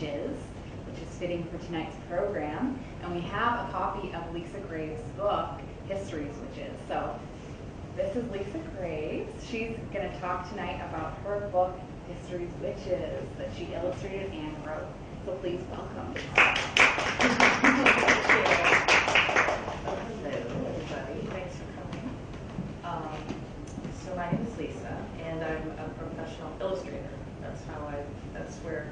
witches, which is fitting for tonight's program. And we have a copy of Lisa Graves' book, History's Witches. So this is Lisa Graves. She's going to talk tonight about her book, History's Witches, that she illustrated and wrote. So please welcome. Hello, everybody. Thanks for coming. So my name is Lisa, and I'm a professional illustrator. That's where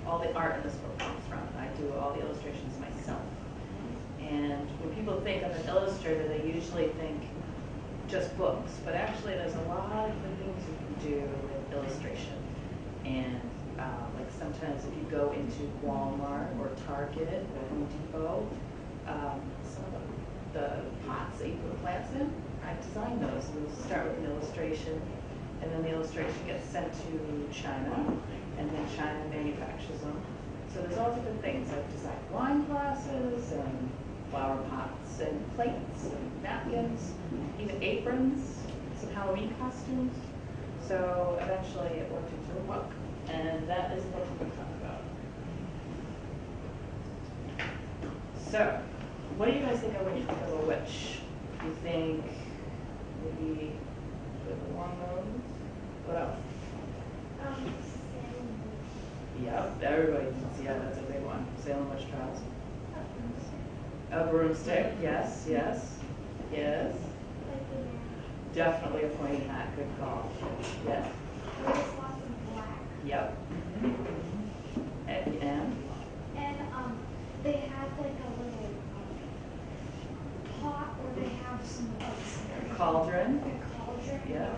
all the art in this book comes from. I do all the illustrations myself. And when people think of an illustrator, they usually think just books, but actually there's a lot of good things you can do with illustration. And like sometimes if you go into Walmart or Target or Home Depot, some of the pots that you put plants in, I designed those. We'll start with an illustration, and then the illustration gets sent to China, and then China manufactures them. So there's all different things. I've designed wine glasses and flower pots and plates and napkins, even aprons, some Halloween costumes. So eventually it worked into a book, and that is what we're going to talk about. So, what do you guys think of when you think of a witch? Do you think maybe with a long nose? What else? Yep, everybody knows. Yeah, that's a big one. Salem witch trials. A broomstick. Yes, yes, yes. Definitely a pointy hat. Good call. Yes. Yep. And they have like a little pot where they have some a cauldron. A cauldron. Yeah.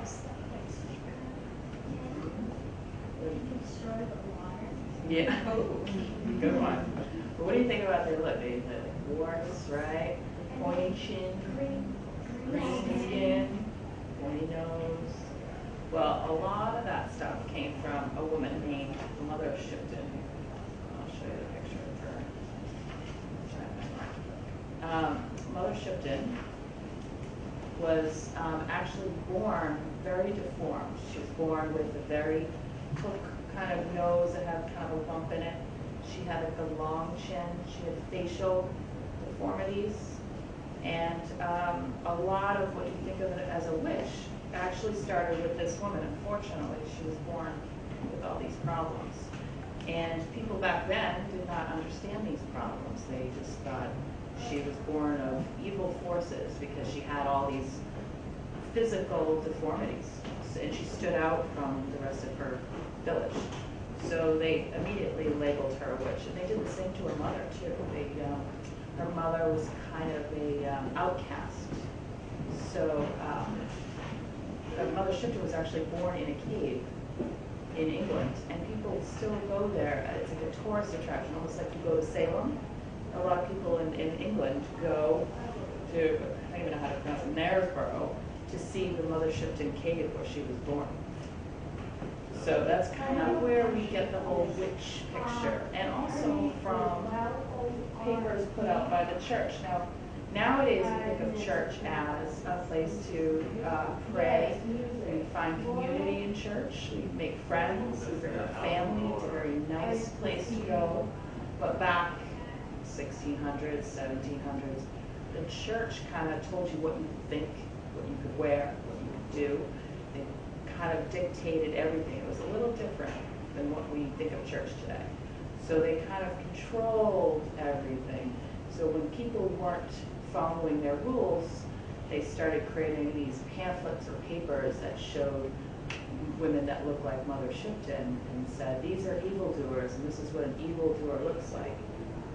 You can store the water. Yeah. Oh, good one. But what do you think about their look? The warts, right? Pointy chin, green skin, pointy nose. Well, a lot of that stuff came from a woman named Mothershifter. I'll show you the picture of her. Mothershifter was actually born very deformed. She was born with a very hook kind of nose that had kind of a bump in it. She had like a long chin. She had facial deformities. And a lot of what you think of it as a witch actually started with this woman. Unfortunately, she was born with all these problems. And people back then did not understand these problems. They just thought she was born of evil forces because she had all these physical deformities. And she stood out from the rest of her village. So they immediately labeled her a witch. And they did the same to her mother, too. Her mother was kind of a outcast. So Mothershifter was actually born in a cave in England, and people still go there. It's like a tourist attraction, almost like you go to Salem. A lot of people in England go to, I don't even know how to pronounce it, Knaresborough, to see the Mothershifter cave where she was born. So that's kind of where we get the whole witch picture, and also from papers put out by the church. Now, nowadays we think of church as a place to pray. We find community in church. We make friends. We bring our family. It's a very nice place to go. But back 1600s, 1700s, the church kind of told you what you could think, what you could wear, what you could do. They kind of dictated everything. It was a little different than what we think of church today. So they kind of controlled everything. So when people weren't following their rules, they started creating these pamphlets or papers that showed women that looked like Mothershifter and said, these are evildoers, and this is what an evildoer looks like.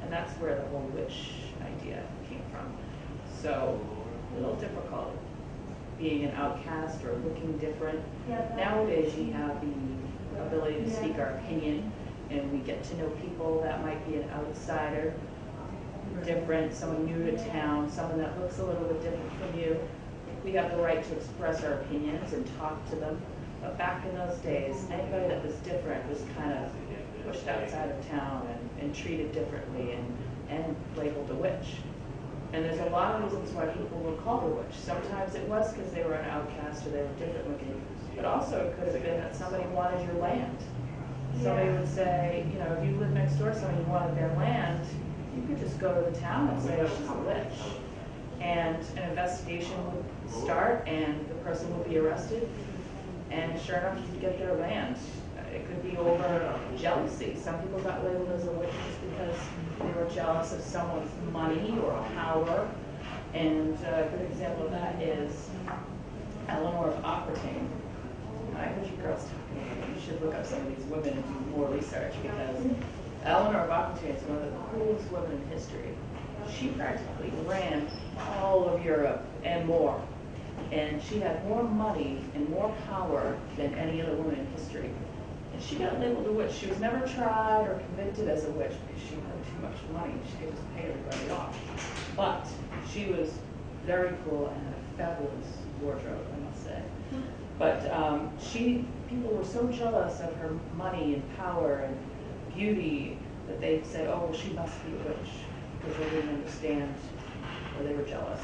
And that's where the whole witch idea came from. So a little difficult being an outcast or looking different. Nowadays you have the ability to speak our opinion, and we get to know people that might be an outsider, different, someone new to town, someone that looks a little bit different from you. We have the right to express our opinions and talk to them. But back in those days, anybody that was different was kind of pushed outside of town and treated differently and labeled a witch. And there's a lot of reasons why people were called a witch. Sometimes it was because they were an outcast or they were different looking. But also it could have been that somebody wanted your land. Somebody would say, you know, if you live next door to somebody who wanted their land, you could just go to the town and say, oh, she's a witch. And an investigation would start and the person would be arrested. And sure enough, you'd get their land. It could be over jealousy. Some people got labeled as a witch just because they were jealous of someone's money or power. And a good example of that is Eleanor of Aquitaine. I heard you girls talking. You should look up some of these women and do more research because Eleanor of Aquitaine is one of the coolest women in history. She practically ran all of Europe and more. And she had more money and more power than any other woman in history. And she got labeled a witch. She was never tried or convicted as a witch because she had too much money. She could just pay everybody off. But she was very cool and had a fabulous wardrobe, I must say. But people were so jealous of her money and power and beauty that they said, oh, well, she must be a witch, because they didn't understand or they were jealous.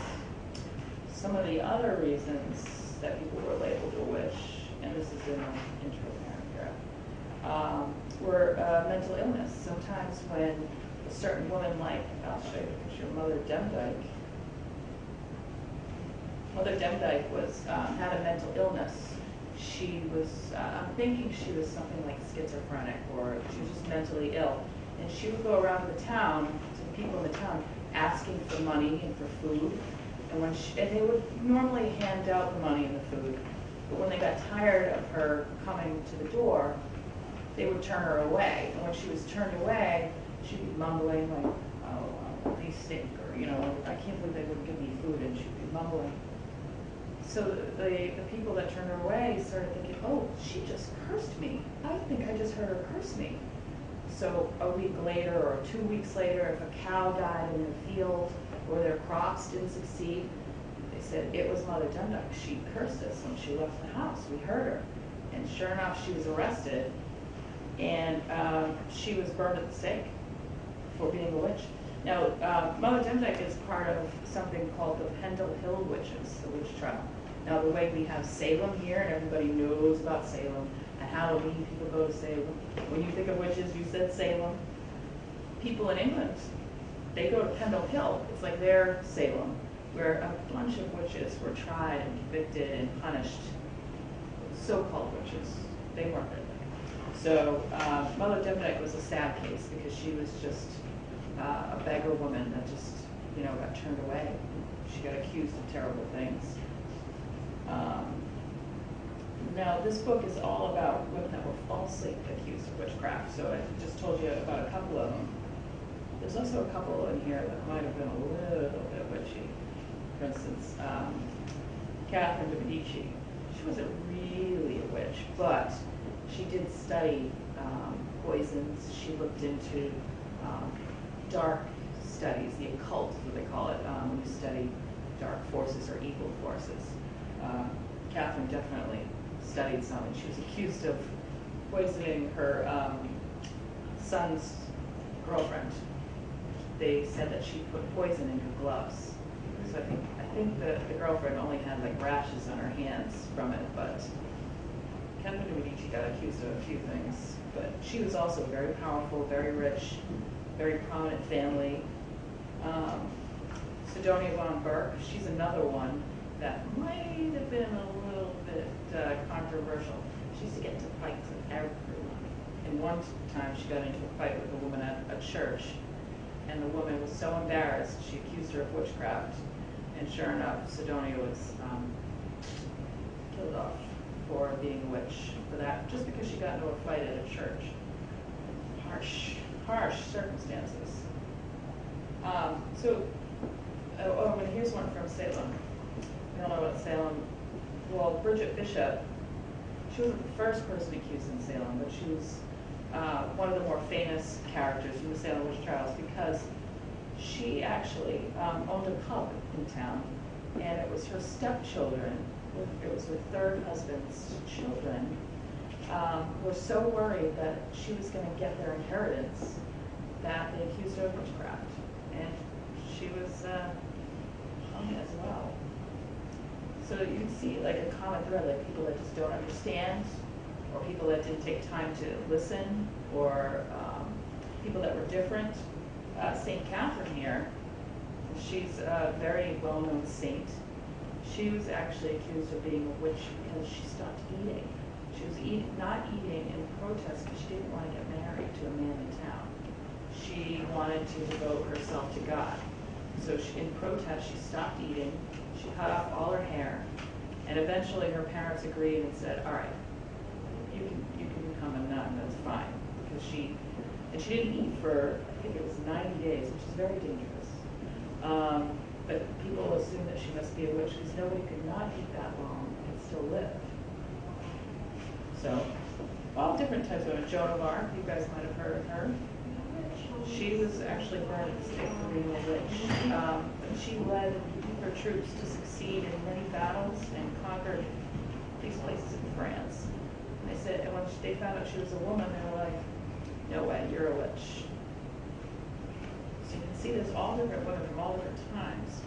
Some of the other reasons that people were labeled a witch, and this is in the intro paragraph, were mental illness. Sometimes when a certain woman, like, I'll show you a picture of Mother Demdyke. Mother Demdyke was, had a mental illness. She was, I'm thinking she was something like schizophrenic, or she was just mentally ill. And she would go around to the town, to people in the town, asking for money and for food. And they would normally hand out the money and the food, but when they got tired of her coming to the door, they would turn her away. And when she was turned away, she'd be mumbling like, oh, these stink, or, you know, I can't believe they wouldn't give me food, and she'd be mumbling. So the people that turned her away started thinking, oh, she just cursed me. I think I just heard her curse me. So a week later or 2 weeks later, if a cow died in the field or their crops didn't succeed, they said, it was Mother Demdyke. She cursed us when she left the house. We heard her. And sure enough, she was arrested, and she was burned at the stake for being a witch. Now, Mother Demdyke is part of something called the Pendle Hill Witches, the witch trial. Now, the way we have Salem here, and everybody knows about Salem, and Halloween, people go to Salem. When you think of witches, you said Salem. People in England, they go to Pendle Hill. It's like their Salem, where a bunch of witches were tried and convicted and punished. So-called witches. They weren't really. So Mother Demdyke was a sad case because she was just a beggar woman that just, you know, got turned away. She got accused of terrible things. Now, this book is all about women that were falsely accused of witchcraft, so I just told you about a couple of them. There's also a couple in here that might have been a little bit witchy. For instance, Catherine de Medici. She wasn't really a witch, but she did study poisons. She looked into dark studies, the occult is what they call it, when you study dark forces or evil forces. Catherine definitely studied some, and she was accused of poisoning her son's girlfriend. They said that she put poison in her gloves. So I think the girlfriend only had like rashes on her hands from it, but Catherine de Medici got accused of a few things. But she was also very powerful, very rich, very prominent family. Sidonia von Berk, she's another one that might have been a little bit controversial. She used to get into fights with everyone. And one time she got into a fight with a woman at a church, and the woman was so embarrassed, she accused her of witchcraft. And sure enough, Sidonia was killed off for being a witch for that, just because she got into a fight at a church. Harsh circumstances. And here's one from Salem. I don't know about Salem. Well, Bridget Bishop, she wasn't the first person accused in Salem, but she was one of the more famous characters in the Salem witch trials because she actually owned a pub in town, and it was her stepchildren, it was her third husband's children, were so worried that she was going to get their inheritance that they accused her of witchcraft. And she was hung as well. So you can see like a common thread, like people that just don't understand or people that didn't take time to listen, or people that were different. St. Catherine here, she's a very well-known saint. She was actually accused of being a witch because she stopped eating. She was not eating in protest because she didn't want to get married to a man in town. She wanted to devote herself to God. So in protest, she stopped eating. She cut off all her hair. And eventually her parents agreed and said, all right, you can become a nun, that's fine. Because she didn't eat for, I think it was 90 days, which is very dangerous. But people assume that she must be a witch because nobody could not eat that long and still live. So, all different types of women. Joan of Arc, you guys might have heard of her. She was actually burned at the stake for being a witch. She led her troops to succeed in many battles and conquered these places in France. And they said, and when they found out she was a woman, they were like, no way, you're a witch. So you can see there's all different women from all different times.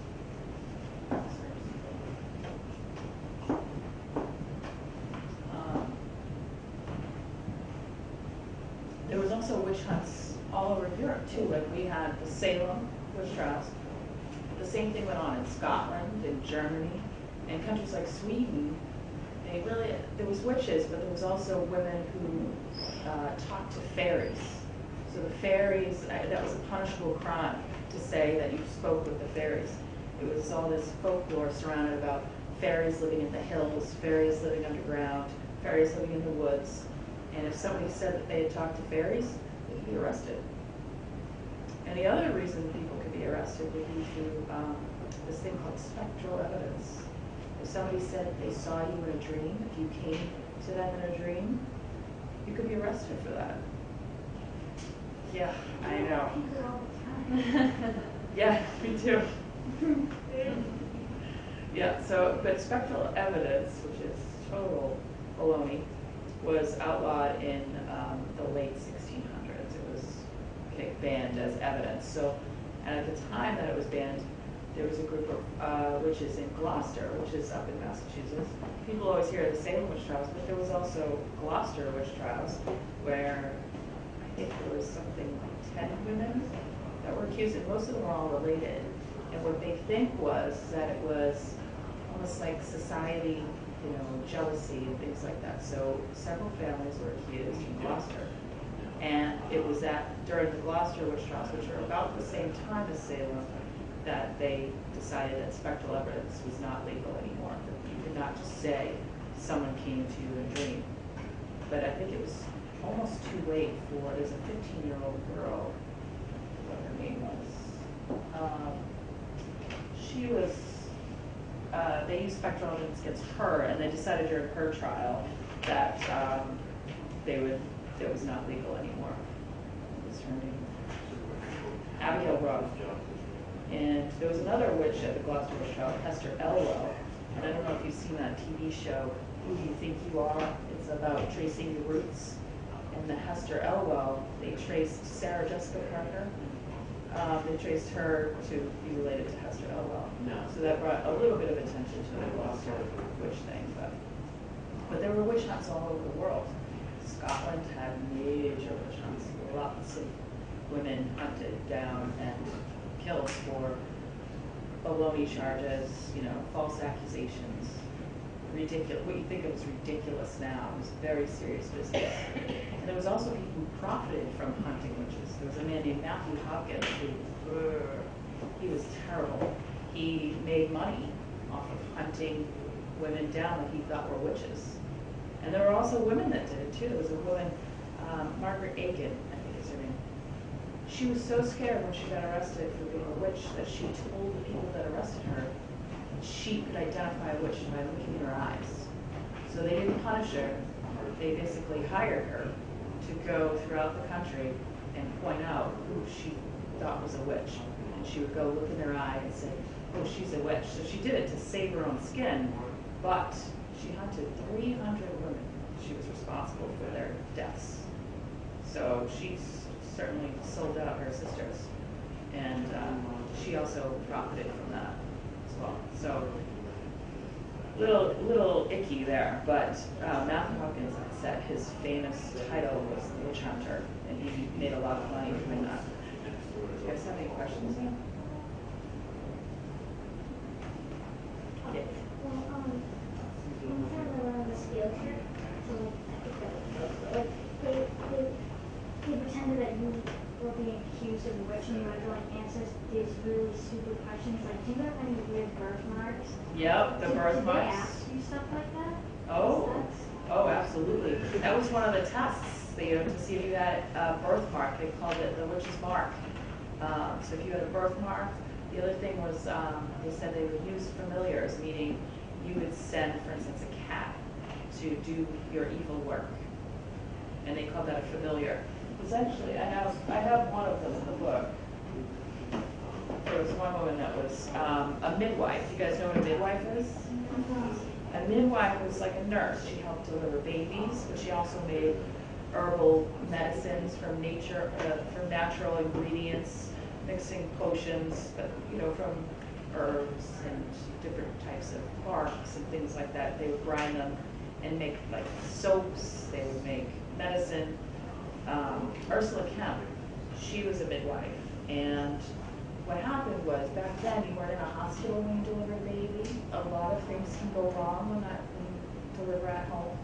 There was also witch hunts all over Europe too. Like we had the Salem witch trials. The same thing went on in Scotland, in Germany, and countries like Sweden. There was witches, but there was also women who talked to fairies. So the fairies, that was a punishable crime to say that you spoke with the fairies. It was all this folklore surrounded about fairies living in the hills, fairies living underground, fairies living in the woods. And if somebody said that they had talked to fairies, they could be arrested. And the other reason people could be arrested would be through this thing called spectral evidence. If somebody said they saw you in a dream, if you came to them in a dream, you could be arrested for that. Yeah, I know. People all the time. Yeah, me too. Yeah, so, but spectral evidence, which is total baloney, was outlawed in the late 1600s. It was banned as evidence. So, and at the time that it was banned, there was a group of witches in Gloucester, which is up in Massachusetts. People always hear the Salem witch trials, but there was also Gloucester witch trials, where I think there was something like 10 women that were accused, and most of them were all related. And what they think was that it was almost like society, jealousy and things like that. So several families were accused in Gloucester. And it was during the Gloucester witch trials, which are about the same time as Salem, that they decided that spectral evidence was not legal anymore. That you could not just say someone came to you in a dream. But I think it was almost too late for, there's a 15-year-old girl, what her name was. She was, they used spectral evidence against her, and they decided during her trial that it was not legal anymore. What was her name? Abigail Ruff. And there was another witch at the Gloucester witch trial, Hester Elwell. And I don't know if you've seen that TV show, Who Do You Think You Are? It's about tracing the roots. And the Hester Elwell, they traced Sarah Jessica Parker. They traced her to be related to Hester Elwell. So that brought a little bit of attention to the Gloucester witch thing. But there were witch hunts all over the world. Scotland had major witch hunts. Lots of women hunted down and killed for baloney charges, false accusations. Ridiculous. What you think of as ridiculous now was very serious business. And there was also people who profited from hunting witches. There was a man named Matthew Hopkins he was terrible. He made money off of hunting women down that he thought were witches. And there were also women that did it too. There was a woman, Margaret Aiken, I think is her name. She was so scared when she got arrested for being a witch that she told the people that arrested her that she could identify a witch by looking in her eyes. So they didn't punish her. They basically hired her to go throughout the country and point out who she thought was a witch. And she would go look in their eye and say, oh, she's a witch. So she did it to save her own skin, but she hunted 300 women. She was responsible for their deaths. So she certainly sold out her sisters. And she also profited from that as well. So little icky there, but Matthew Hopkins said his famous title was the Witch Hunter, and he made a lot of money doing that. Do you guys have any questions? Yes. Well, one time I went on this field trip, so like they pretended that you were being accused of a witch and you had to like answer these really stupid questions. Like, do you have any weird birthmarks? Yep, the birthmarks. Did they ask you stuff like that? Oh, absolutely. That was one of the tests, to see if you had a birthmark. They called it the witch's mark. So if you had a birthmark, the other thing was they said they would use familiars, meaning you would send, for instance, a cat to do your evil work, and they called that a familiar. Essentially, I have one of them in the book. There was one woman that was a midwife. You guys know what a midwife is? A midwife was like a nurse. She helped deliver babies, but she also made herbal medicines from nature, from natural ingredients, mixing potions, from herbs and different types of barks and things like that. They would grind them and make like soaps. They would make medicine. Ursula Kemp, she was a midwife, and what happened was back then you weren't in a hospital when you deliver a baby. A lot of things can go wrong when you deliver at home.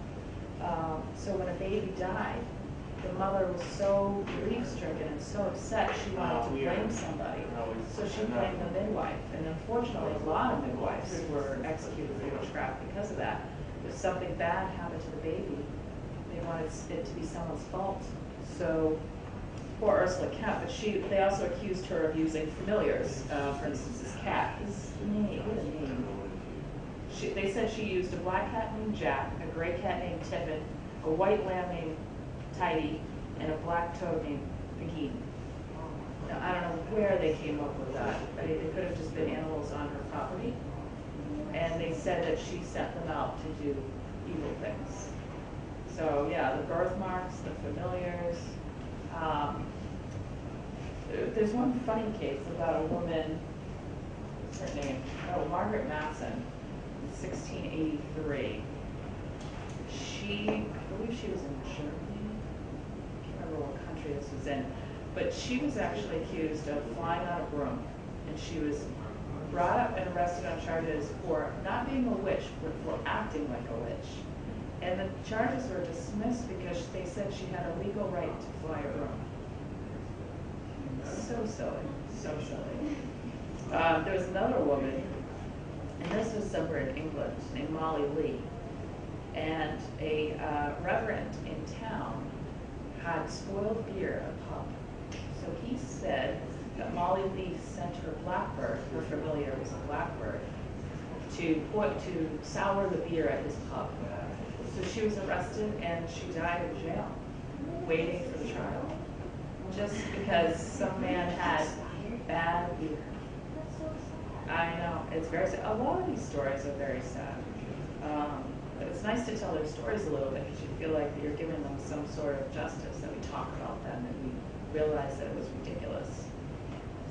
So when a baby died, the mother was so grief-stricken and so upset she wanted to blame somebody. So she blamed the midwife, and unfortunately a lot of midwives were executed for witchcraft because of that. If something bad happened to the baby, they wanted it to be someone's fault. So poor Ursula Kemp, but they also accused her of using familiars. For instance, this cat. This name. They said she used a black cat named Jack, a gray cat named Tippin, a white lamb named Tidy, and a black toad named Peggy. Now, I don't know where they came up with that. I mean, they could have just been animals on her property. And they said that she sent them out to do evil things. So, yeah, the birthmarks, the familiars. There's one funny case about a woman, what's her name? Oh, Margaret Matson, in 1683. I believe she was in Germany. I can't remember what country this was in. But she was actually accused of flying on a broom. And she was brought up and arrested on charges for not being a witch, but for acting like a witch. And the charges were dismissed because they said she had a legal right to fly a broom. So silly, so silly. There was another woman, and this was somewhere in England, named Molly Lee. And a reverend in town had spoiled beer at a pub. So he said that Molly Lee sent her blackbird, her familiar was a blackbird, to sour the beer at his pub. So she was arrested and she died in jail, waiting for the trial, just because some man had bad beer. I know, it's very sad. A lot of these stories are very sad. But it's nice to tell their stories a little bit because you feel like you're giving them some sort of justice, that we talk about them and we realize that it was ridiculous.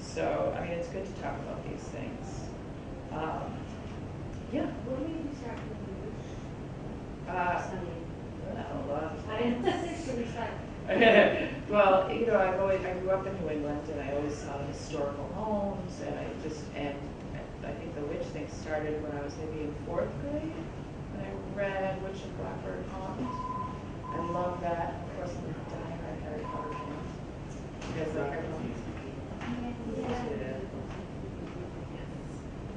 So, I mean, it's good to talk about these things. Yeah. What do you start with? A lot of I didn't things. think we start. Well, I grew up in New England, and I always saw the historical homes, and I think the witch thing started when I was maybe in 4th grade, when I read Witch of Blackbird Pond. I love that. Of course, I'm a diehard Harry Potter fan. You guys like Harry Potter? Yeah. Yes.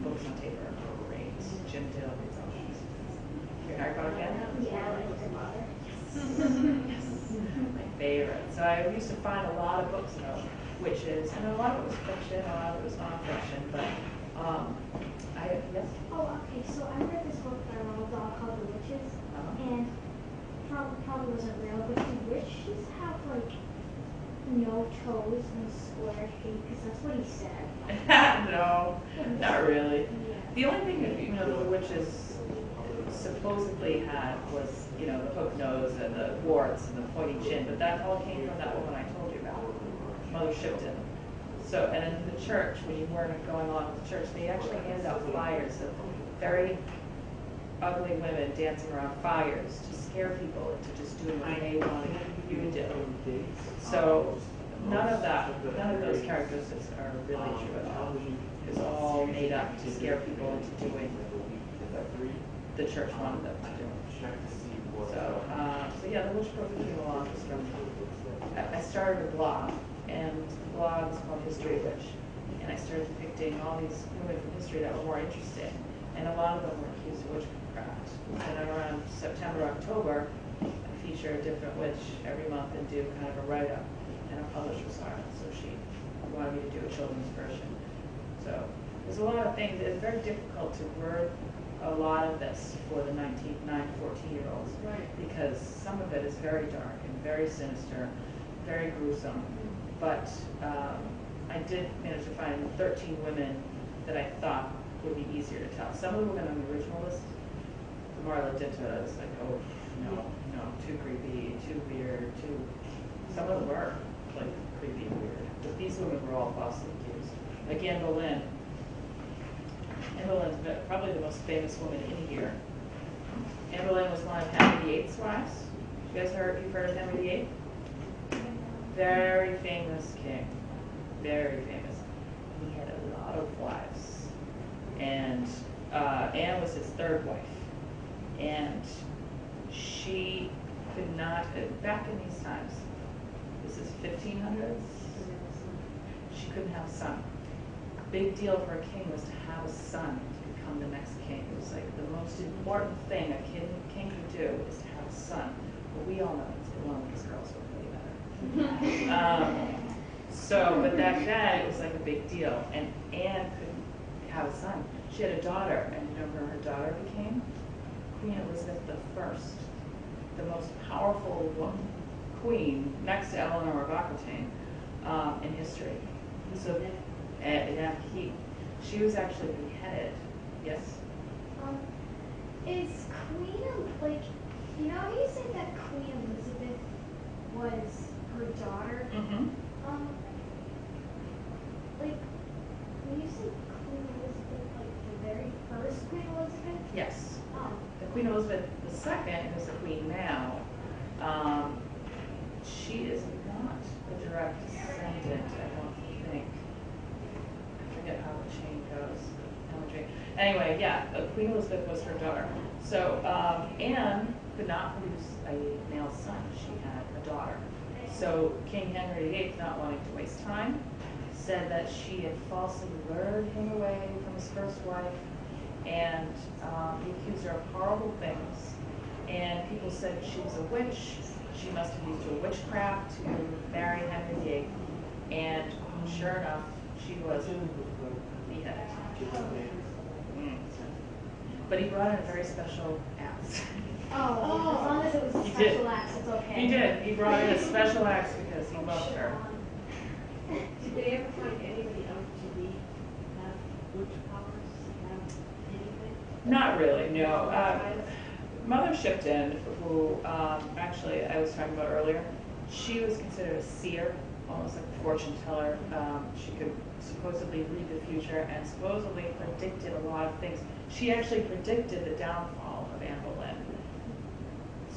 Books on tape are great. Jim Dale reads all these. You're a Harry Potter fan? Yeah, I like the mother. Yes. My favorite. So I used to find a lot of books about witches, and a lot of it was fiction, a lot of it was non-fiction, but yes? Oh, okay, so I read this book by Roald Dahl called The Witches, and probably wasn't real, but do witches have, like, no toes and square feet? Because that's what he said. No, not really. Yeah. The only thing that, the witches supposedly had was, the hook nose and the warts and the pointy chin, but that all came from that woman I told you about, Mothershifter. So, and in the church, when you weren't going along with the church, they actually handed out flyers of very ugly women dancing around fires to scare people into just doing what they wanted you to do. So none of those characteristics are really true at all. It's all made up to scare people into doing what the church wanted them to do. So yeah, the witch book came along from, I started a blog, and the blog was called History Witch, and I started depicting all these women from history that were more interesting, and a lot of them were accused of witchcraft. And then around September, October, I feature a different witch every month and do kind of a write-up, and a publisher saw it, so she wanted me to do a children's version. So there's a lot of things. It's very difficult to word a lot of this for the 9 to 14-year-olds, Right. because some of it is very dark and very sinister, very gruesome. But I did manage to find 13 women that I thought would be easier to tell. Some of the women on the original list, the more I looked into it, I was like, oh, no, too creepy, too weird, too... Some of them were, like, creepy and weird. But these women were all falsely accused. Like Anne Boleyn. Anne Boleyn's probably the most famous woman in here. Anne Boleyn was one of Henry VIII's wives. You guys you've heard of Henry VIII? Very famous king. Very famous. He had a lot of wives. And Anne was his third wife. And she could not, back in these times, this is 1500s, she couldn't have a son. Big deal for a king was to have a son to become the next king. It was like the most important thing a king could do is to have a son. But we all know it's the one because girls were really better. But back then it was like a big deal. And Anne couldn't have a son. She had a daughter, and you know who her daughter became? Queen Elizabeth I, the most powerful queen next to Eleanor of Aquitaine in history. So, she was actually beheaded. Yes. Is Queen like, you know how you said that Queen Elizabeth was her daughter? Mm-hmm. Like when you say Queen Elizabeth, like the very first Queen Elizabeth? Yes. Oh. The Queen Elizabeth II, who's the queen now, she is not a direct descendant, I don't think. I forget how the chain goes. Anyway, yeah, Queen Elizabeth was her daughter. So Anne could not produce a male son. She had a daughter. So King Henry VIII, not wanting to waste time, said that she had falsely lured him away from his first wife, and he accused her of horrible things. And people said she was a witch. She must have used her witchcraft to marry Henry VIII. And sure enough, she was beheaded. But he brought in a very special axe. Oh, as long as it was a He special did. axe, it's okay. He did. He brought in a special axe because he loved her. Did they ever find anybody else to be have witch powers, have anything? Not really, no. Mothershifter, who actually I was talking about earlier, she was considered a seer, almost like a fortune teller. She could supposedly read the future and supposedly predicted a lot of things. She actually predicted the downfall of Anne Boleyn.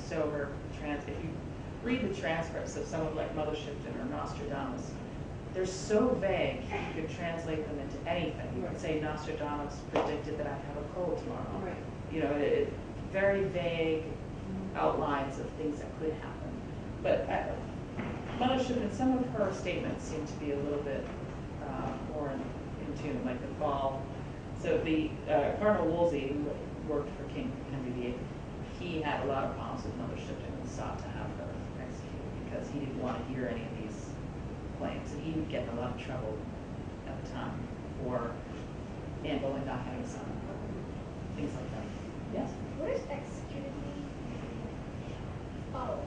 So if you read the transcripts of someone like Mothershifter or Nostradamus, they're so vague you could translate them into anything. You could say Nostradamus predicted that I'd have a cold tomorrow. Right. You know, very vague outlines of things that could happen. But Mothershifter, some of her statements seem to be a little bit more in tune, like the fall. So the Cardinal Wolsey, who worked for King Henry VIII, he had a lot of problems with Mothershifter and sought to have her executed because he didn't want to hear any of these claims, and he would get in a lot of trouble at the time for Anne Boleyn not having a son, things like that. Yes? What does executed mean? Oh.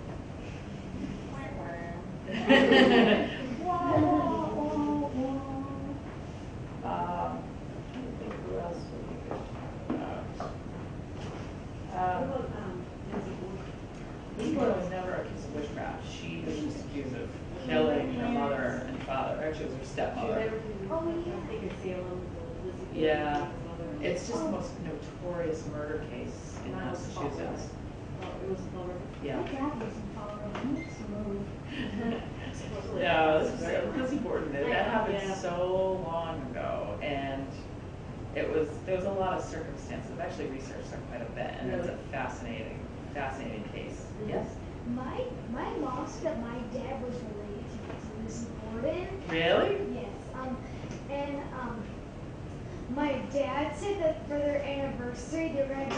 I think who else would be good to talk What about? about, Evelyn was never accused of witchcraft. She was just accused of killing her mother and father. Actually, it was her stepmother. Oh, yeah. I think it's Salem, Elizabeth. Yeah. It's just the most notorious murder case in Mine was Massachusetts. Oh, it was lower. Yeah. My dad was in Colorado. He needs to move. Supposedly. Yeah, this was Lizzie Borden. That happened Yeah. so long ago, and there was a lot of circumstances. I've actually researched it quite a bit, and it's a fascinating case. Yes. My mom said that my dad was related to Lizzie Borden. Really? Yes. And my dad said that for their anniversary they're gonna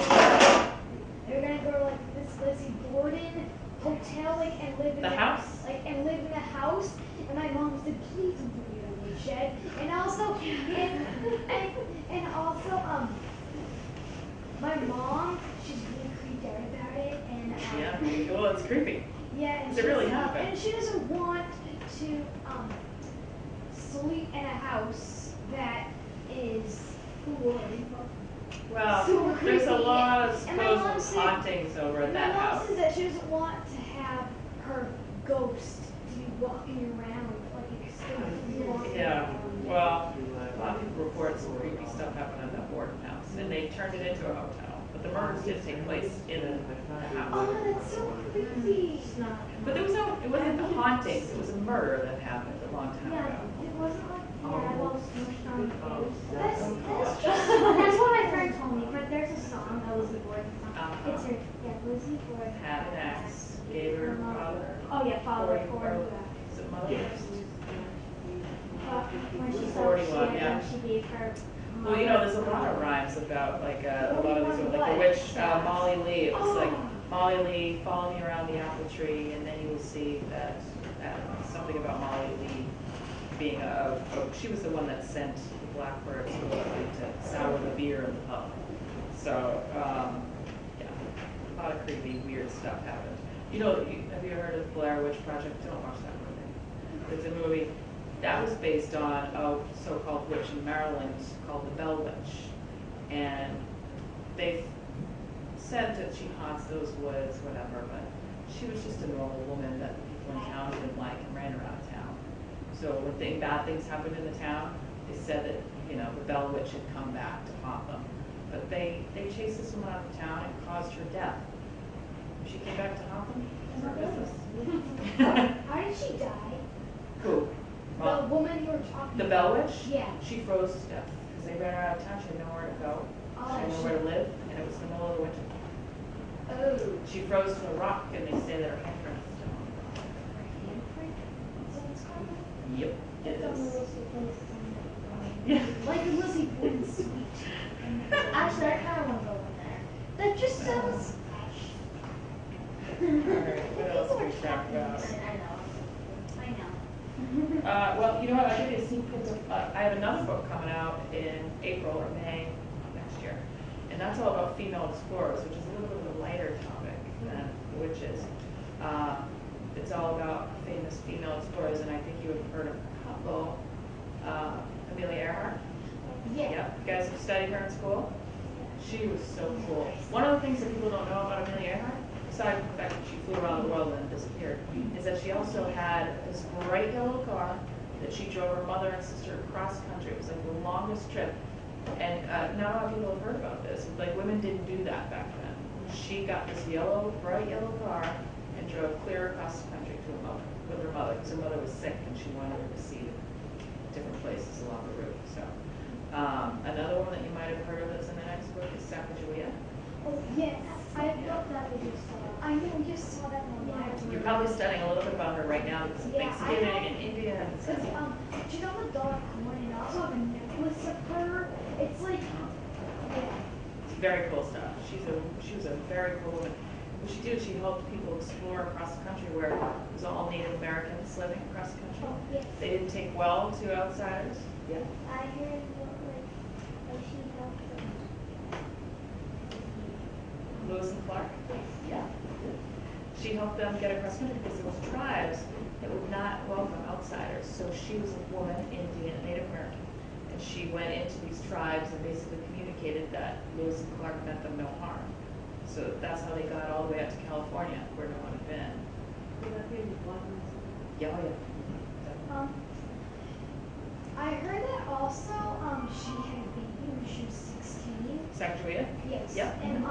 go to like this Lizzie Borden hotel, like, and live in The house? like, and live in the house. And my mom said, please don't put me on the shed. And also, my mom, she's really creeped out about it. And Yeah. Well, it's creepy. yeah, and Does it really happen? And she doesn't want to sleep in a house that is wood. Well, Super there's a creepy. lot of And my mom supposed said- hauntings over at And my that mom house. says that she doesn't want to have her ghost to be walking around like extremely walking Yeah. around. Well, a lot of people report some creepy stuff happened at that Borden house, and they turned it into a hotel. But the murders did take place in the house. Oh, that's so creepy. But it wasn't the hauntings, it was a murder that happened a long time Yeah, ago. it wasn't like eyeballs smushed on the face. Oh. That's what my friend told me. But there's a song, a Lizzie Borden song. Uh-huh. It's her, Lizzie Borden Had an axe, gave her father. Oh yeah, father 40 for Is it Mothershifter? when she 41, she, yeah. she gave her. Well, you know, there's a lot of rhymes about, like, a lot of these, like the witch, Molly Lee. It was like, Molly Lee, follow me around the apple tree, and then you will see that, something about Molly Lee being she was the one that sent the blackbirds supposedly to sour the beer in the pub. So, yeah, a lot of creepy, weird stuff happened. You know, have you heard of Blair Witch Project? Don't watch that movie. It's a movie that was based on a so-called witch in Maryland called the Bell Witch. And they said that she haunts those woods, whatever, but she was just a normal woman that the people in town didn't like and ran around town. So when bad things happened in the town, they said that, you know, the Bell Witch had come back to haunt them. But they chased this woman out of town and caused her death. She came back to haunt them. It's her business. How did she die? Who? The woman you were talking The about. Bell Witch? Yeah. She froze to death because they ran her out of town. She had nowhere to go. She had nowhere to live, and it was the middle of the winter. Oh. She froze to a rock, and they say that her handprint is still on the rock. So it's called. Yep, it It's on the is. list of places I'm gonna go. Yeah. Like the Lizzie Borden suite. Actually, I kind of want to go in there. That just sounds. Alright, what else can we talk about? I know. Well, you know what, I'll give you a sneak peek of, I have another book coming out in April or May of next year. And that's all about female explorers, which is a little bit of a lighter topic than witches. It's all about famous female explorers, and I think you have heard of a couple. Amelia Earhart. Yeah. Yep, you guys have studied her in school? She was so cool. One of the things that people don't know about Amelia Earhart, aside from the fact that she flew around the world and then disappeared, is that she also had this bright yellow car that she drove her mother and sister across country. It was like the longest trip. And not a lot of people have heard about this. Like, women didn't do that back then. She got this bright yellow car and drove clear across the country to with her mother, because her mother was sick and she wanted her to see different places along the route. So, another one that you might have heard of that's in the next book is Sacagawea. Oh, yes. I love that we just saw. I know, we just saw that one. You're probably studying a little bit about her right now because of Yeah, Thanksgiving I know. in India. And Because, she's on the dog one and I also have a necklace of her. It's like, yeah. It's very cool stuff. She was a very cool woman. What she did, she helped people explore across the country where it was all Native Americans living across the country. Oh, yes. They didn't take well to outsiders. Yeah. I heard like she helped them. Lewis and Clark. Yeah. She helped them get across country because there was tribes that would not welcome outsiders. So she was a woman, Indian, Native American, and she went into these tribes and basically communicated that Lewis and Clark meant them no harm. So that's how they got all the way up to California, where no one had been. Yeah, oh yeah. I heard that also, she had a baby when she was 16 Sacagawea? Yes. Yep. And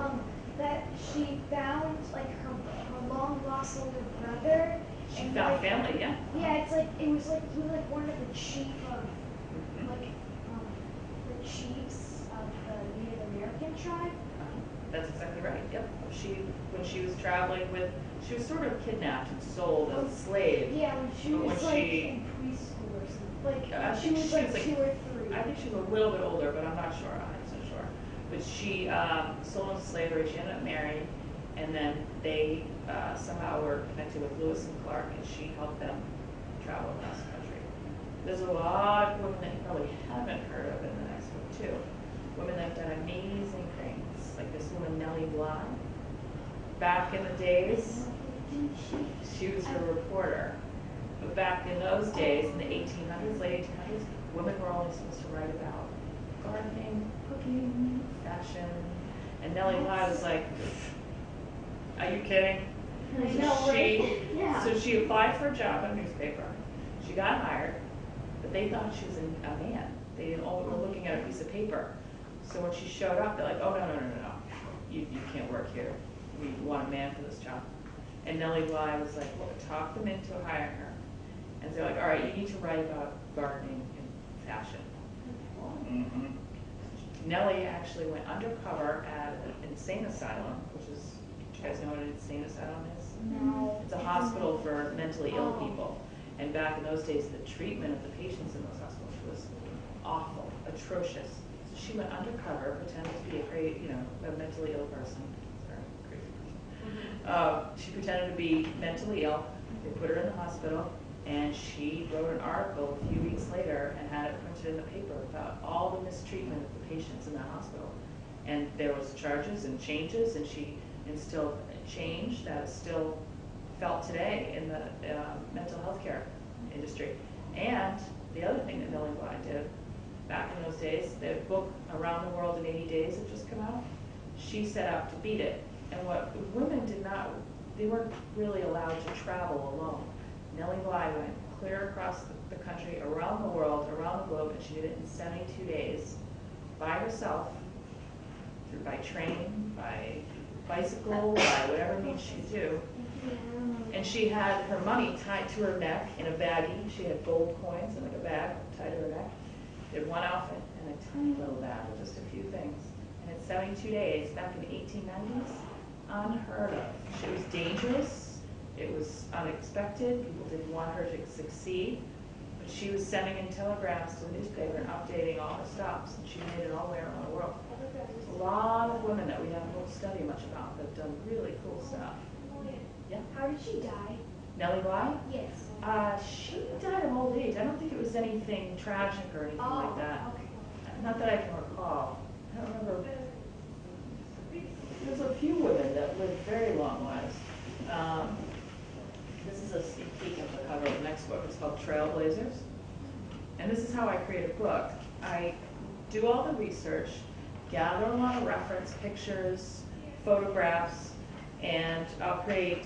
that she found like her long lost older brother. She and, found like, family, yeah. Yeah, it's like it was like he was like one of the chief of like the chiefs of the Native American tribe. That's exactly right, yep. When she was traveling she was sort of kidnapped and sold as a slave. Yeah, when she But was when like she- in preschool or something. Like I she think was she like was, like, 2 or 3. I think she was a little bit older, but I'm not sure, 100% sure. But she sold into slavery, she ended up married, and then they somehow were connected with Lewis and Clark, and she helped them travel across the country. There's a lot of women that you probably haven't heard of in the next book too. Women that have done amazing things, like this woman Nellie Bly. Back in the days, she was a reporter. But back in those days, in the 1800s, late 1800s, women were only supposed to write about gardening, cooking, fashion. And Nellie Bly was like, are you kidding? I know, right? Yeah. So she applied for a job in a newspaper. She got hired, but they thought she was a man. They didn't all were looking at a piece of paper. So when she showed up, they're like, oh, no. You can't work here. We want a man for this job. And Nellie Bly was like, well, talk them into hiring her. And they're like, all right, you need to write about gardening and fashion. Nellie actually went undercover at an insane asylum, which is, do you guys know what an insane asylum is? No. It's a hospital for mentally ill people. And back in those days, the treatment of the patients in those hospitals was awful, atrocious. So she went undercover, pretended to be a mentally ill person. Sorry, crazy person. She pretended to be mentally ill. They put her in the hospital, and she wrote an article a few weeks later and had it printed in the paper about all the mistreatment of the patients in that hospital. And there was charges and changes, and she instilled change that is still felt today in the mental health care industry. And the other thing that Nellie Bly did back in those days, the book Around the World in 80 Days had just come out. She set out to beat it. And what women did not, they weren't really allowed to travel alone. Nellie Bly went clear across the country, around the world, around the globe, and she did it in 72 days by herself, by train, by bicycle, by whatever means she could do. And she had her money tied to her neck in a baggie. She had gold coins in like a bag tied to her neck. She had one outfit and a tiny little bag with just a few things. And in 72 days, back in the 1890s, unheard of. She was dangerous. It was unexpected. People didn't want her to succeed. But she was sending in telegrams to the newspaper and updating all her stops. And she made it all the way around the world. A lot of women that we don't study much about that have done really cool stuff. Yeah. How did she die? Nellie Bly? Yes. She died of old age. I don't think it was anything tragic or anything like that. Okay. Not that I can recall. I don't remember. There's a few women that lived very long lives. This is a sneak peek of the cover of the next book. It's called Trailblazers. And this is how I create a book. I do all the research, gather a lot of reference pictures, photographs, and I'll create,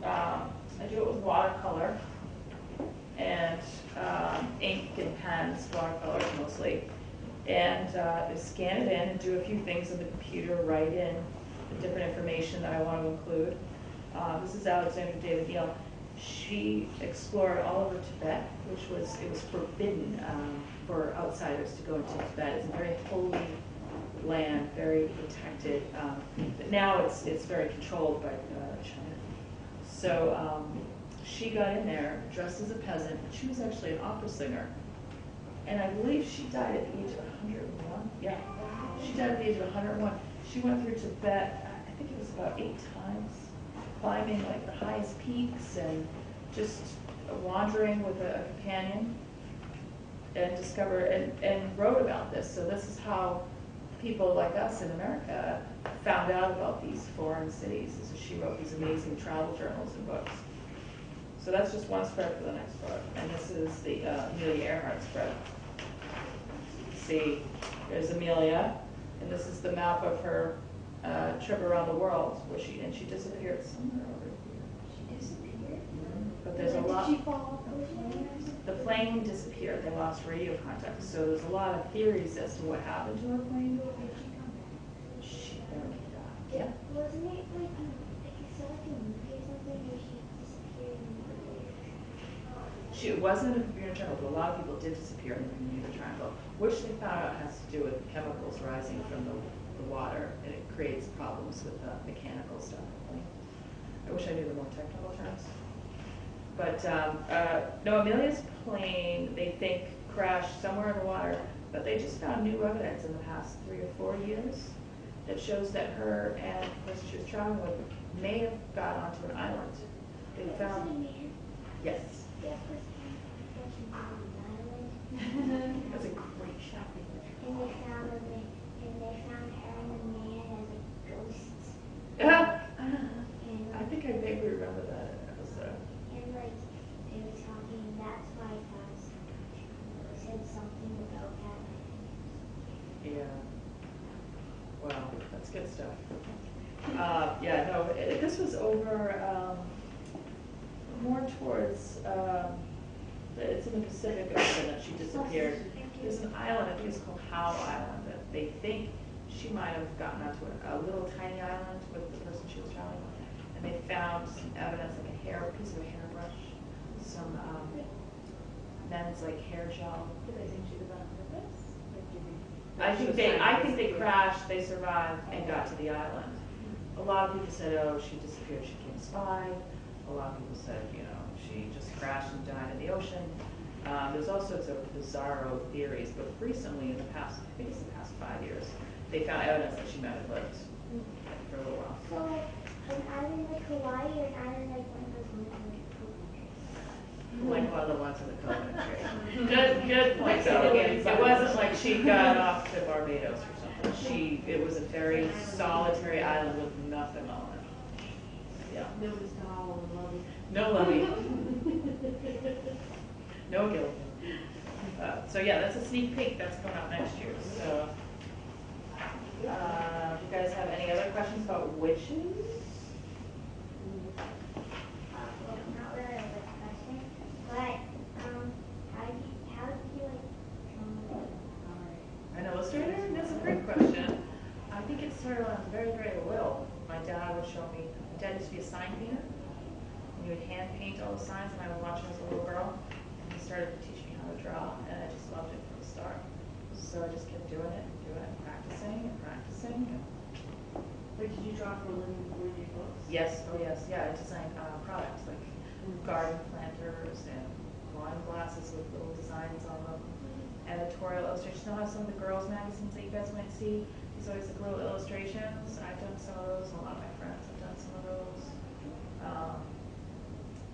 I do it with watercolor and ink and pens, watercolors mostly, and scan it in and do a few things in the computer, write in the different information that I want to include. This is Alexandra David Neal. She explored all over Tibet, it was forbidden for outsiders to go into Tibet. It's a very holy land, very protected. But now it's very controlled by China. So she got in there dressed as a peasant. She was actually an opera singer. And I believe she died at the age of 101. Yeah, she died at the age of 101. She went through Tibet, I think it was about 8 times, climbing like the highest peaks and just wandering with a companion, and discovered and wrote about this. So this is how people like us in America found out about these foreign cities. So she wrote these amazing travel journals and books. So that's just one spread for the next book. And this is the Amelia Earhart spread. See, there's Amelia, and this is the map of her trip around the world, where she disappeared somewhere over here. She disappeared? But there's a lot. Did she fall off the plane? The plane disappeared. They lost radio contact. So there's a lot of theories as to what happened to her plane. Did she come back? wasn't it like I saw like a movie or something where she disappeared in the It wasn't a Bermuda Triangle, but a lot of people did disappear in the Bermuda Triangle, which they found out has to do with chemicals rising from the water, and it creates problems with the mechanical stuff. I wish I knew the more technical terms. But no, Amelia's plane, they think, crashed somewhere in the water, but they just found new evidence in the past 3 or 4 years that shows that her and the person she was traveling with may have got onto an island. They found, yes. Yeah, of course, watching the island. That's a great shopping. And they found her and the man as like ghosts. I think I vaguely remember that episode. And like they were talking, that's why God said something about that. Yeah. Wow, that's good stuff. Yeah, no, this was over more towards, it's in the Pacific Ocean that she disappeared. There's an island, I think it's called Howe Island, that they think she might have gotten onto a little tiny island with the person she was traveling with. And they found some evidence, like a piece of a hairbrush, some men's like hair gel. Did they think she was on purpose? I think they crashed, they survived, and got to the island. A lot of people said, oh, she disappeared, she became a spy. A lot of people said, you know, she just crashed and died in the ocean. There's all sorts of bizarro theories, but recently, in the past, I think it's the past 5 years, they found evidence that she might have lived for a little while. So an island like Hawaii or an island like one of those ones Like one of the ones in the coconut tree. Good point, though. It wasn't like she got off to Barbados or something. It was a very solitary island with nothing on it. Yeah. No Mr. and Lovey. No lovey. No guilt. So yeah, that's a sneak peek. That's coming out next year. So, do you guys have any other questions about witches? well, not really a good question, but how did you like An illustrator? That's a great question. I think it started when I was very, very little. My dad would show me. My dad used to be a sign painter. And he would hand paint all the signs, and I would watch him as a little girl. And he started to teach me how to draw, and I just loved it from the start. So I just kept doing it, practicing and practicing. Wait, did you draw for a living before you did books? Yes, oh yes, yeah. I designed products like garden planters and wine glasses with little designs on them. Editorial illustrations. You know how some of the girls' magazines that you guys might see, these always like little illustrations. I've done some of those. A lot of my friends have done some of those.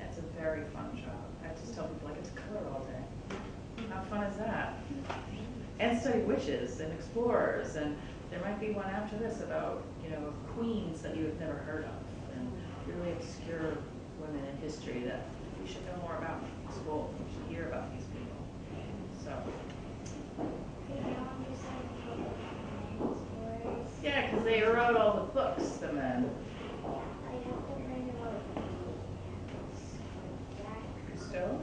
It's a very fun job. I just tell people I get to color all day. How fun is that? And study witches and explorers, and there might be one after this about, you know, queens that you have never heard of, and really obscure women in history that we should know more about in school. We should hear about these people. So. Yeah, because they wrote all the books, the men. I have to learn about Cousteau?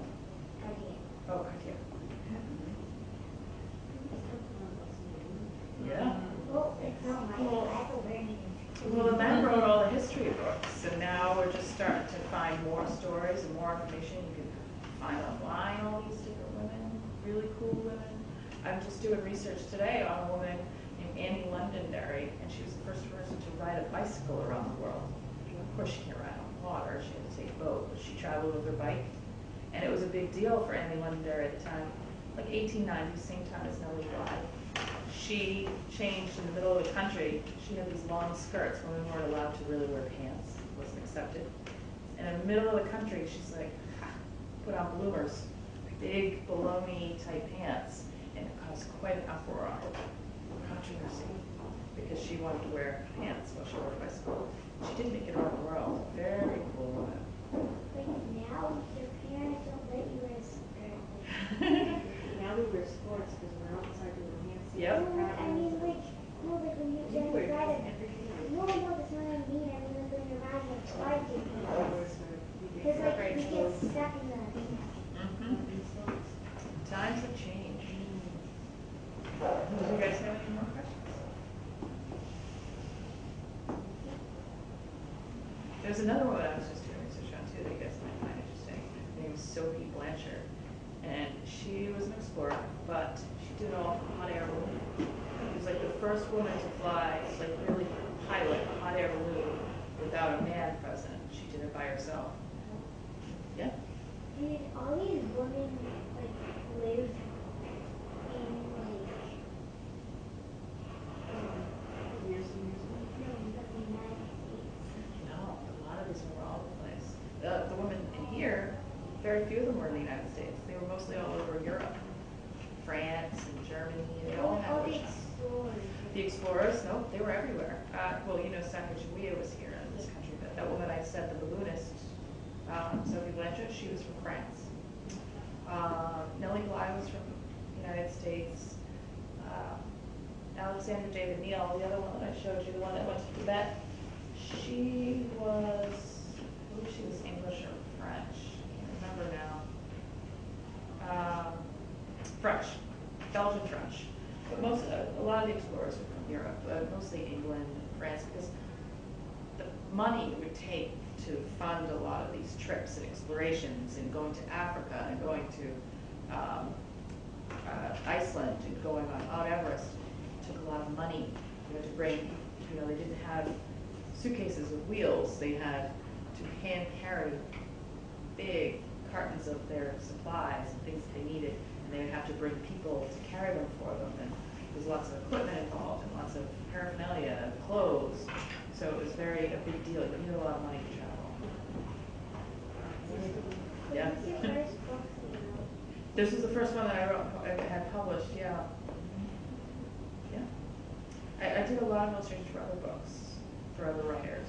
Cartier. Oh, Cartier. Yeah. Well, it's not my I have to learn it. Well, the men wrote all the history books, and now we're just starting to find more stories and more information. You can find online all these different women, really cool women. I'm just doing research today on a woman named Annie Londonderry, and she was the first person to ride a bicycle around the world. Of course, she can't ride on water; she had to take a boat, but she traveled with her bike, and it was a big deal for Annie Londonderry at the time, like 1890, same time as Nellie Bly. She changed in the middle of the country. She had these long skirts. Women weren't allowed to really wear pants; it wasn't accepted. And in the middle of the country, she's like, put on bloomers, big baloney type pants. And it caused quite an uproar on controversy because she wanted to wear pants while she rode a bicycle. She did make it around the world. Very cool woman. Like now, your parents don't let you wear a skirt. Now we wear sports because we're outside doing hands. Yep. I mean, like, no, like when you You wear ride it. everything. No, that's not what I mean. I mean, like when you're riding a bike. Because like we get stuck in the. Times have changed. Do you guys have any more questions? There's another one that I was just doing research on too that you guys might find interesting. Her name was Sophie Blanchard. And she was an explorer, but she did all hot air balloon. She was like the first woman to fly, like really pilot a hot air balloon without a man present. She did it by herself. Yeah? Did all these women like live in Years and years ago. the United States? No, a lot of these were all over the place. The women in here, very few of them were in the United States. They were mostly all over Europe, France and Germany. They all had All the workshops. explorers. The explorers, no, they were everywhere. Well, you know, Sacagawea was here in this country, but that woman I said, the balloonist, Sophie Blanchard, she was from France. Nellie Bly was from the United States. Alexander David Neal, the other one that I showed you, the one that went to Tibet, she was, I believe she was English or French. I can't remember now. French, Belgian French. But a lot of the explorers were from Europe, mostly England and France, because the money it would take to fund a lot of these trips and explorations and going to Africa and going to Iceland and going on Mount Everest took a lot of money. You had to bring, you know, they didn't have suitcases with wheels. They had to hand carry big cartons of their supplies and things that they needed, and they would have to bring people to carry them for them. And there's lots of equipment involved and lots of paraphernalia, clothes. So it was a big deal. You needed a lot of money to travel. Yeah. What's your first book that you wrote? This was the first one that I had published, yeah. Yeah. I did a lot of illustrations for other books, for other writers,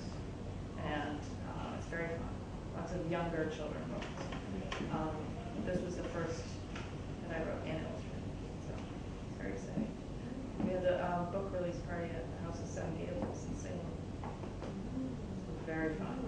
and it's very fun. Lots of younger children books. This was the first that I wrote and illustrated, so it's very exciting. We had the book release party at the House of Seven Gables in Salem. It was very fun.